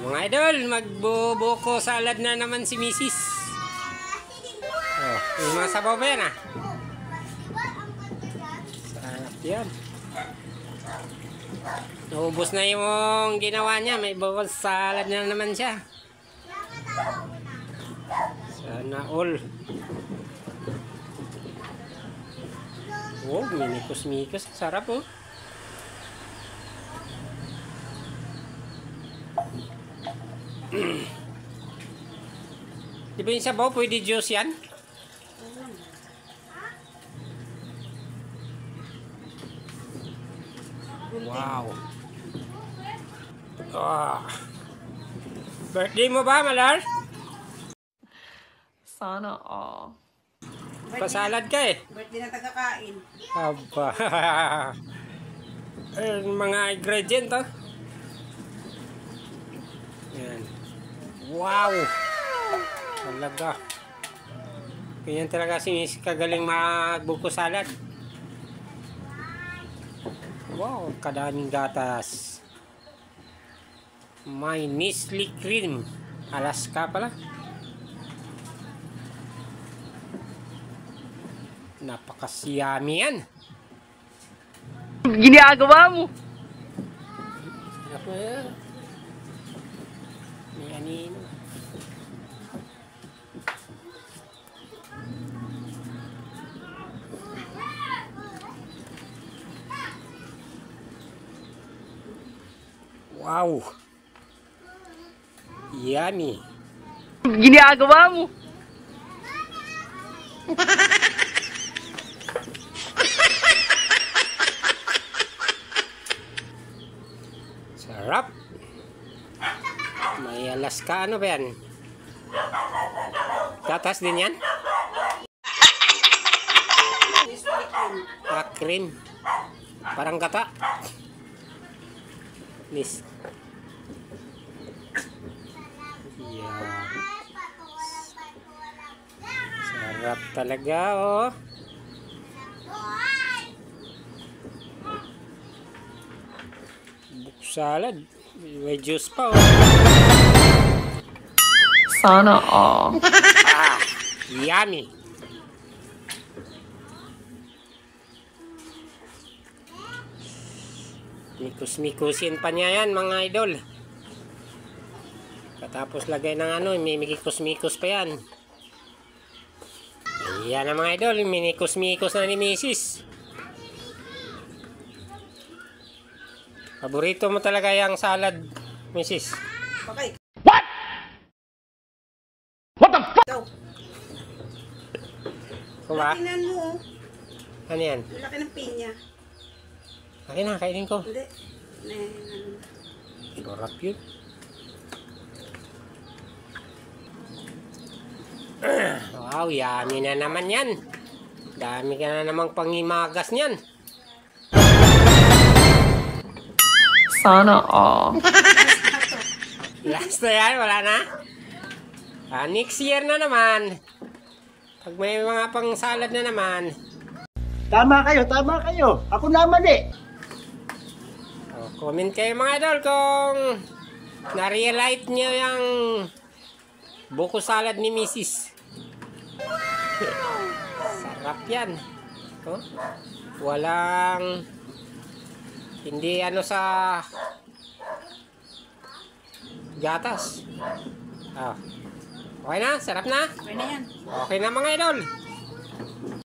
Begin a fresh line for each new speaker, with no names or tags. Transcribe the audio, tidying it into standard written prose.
Mga idol, magbubuko salad na naman si Mrs. Oh, yung mga sabaw ba yan ah? Sarap yan. Naubos na yung ginawa niya. May buko salad na naman siya. Sana all. Oh, minikos-mikos. Sarap oh. Di ba yung sabaw, pwede juice yan? Wow. Oh. Birthday mo ba, Malar?
Sana all.
Pasalad ka eh.
Birthday na tagakain.
Aba. Mga ingredient oh. Yan. Wow. Talaga. Ganyan talaga si Miss kagaling magbuko salad. Wow, kadaming gatas. May Nestle cream. Alaska pala. Napakasiyami yan.
Ginagawa mo.
Sarap mo yan. May anino. Wow. Yummy.
Ginagawa mo.
Sarap. May Alaska ano ba yan? Gatas din yan? Cream. Parang gata. Nis. Yeah. Sarap talaga oh. Buko salad. May juice pa oh.
Sana all.
Ah, yummy. Mikus-mikusin pa niya yan mga idol. Katapos lagay ng ano, may mikus-mikus pa yan. Ayan na mga idol, mikus-mikus na ni Mrs. Paborito mo talaga yung salad, Mrs.
Okay. What? What the fuck?
Kuma?
Lakinan mo.
Ano yan?
Laki ng pinya.
Akin na, kainin ko.
Hindi.
Sarap yun. Wow, yummy na naman yan. Dami ka na namang pangimagas niyan.
Sana all.
Last na yan, wala na. Next year na naman. Pag may mga pang salad na naman.
Tama kayo. Ako naman eh.
Comment kayo mga idol kung na-realize nyo yung buko salad ni Mrs. Sarap yan. Oh? Walang hindi ano sa gatas. Oh. Okay na? Sarap na?
Okay na yan.
Okay na mga idol.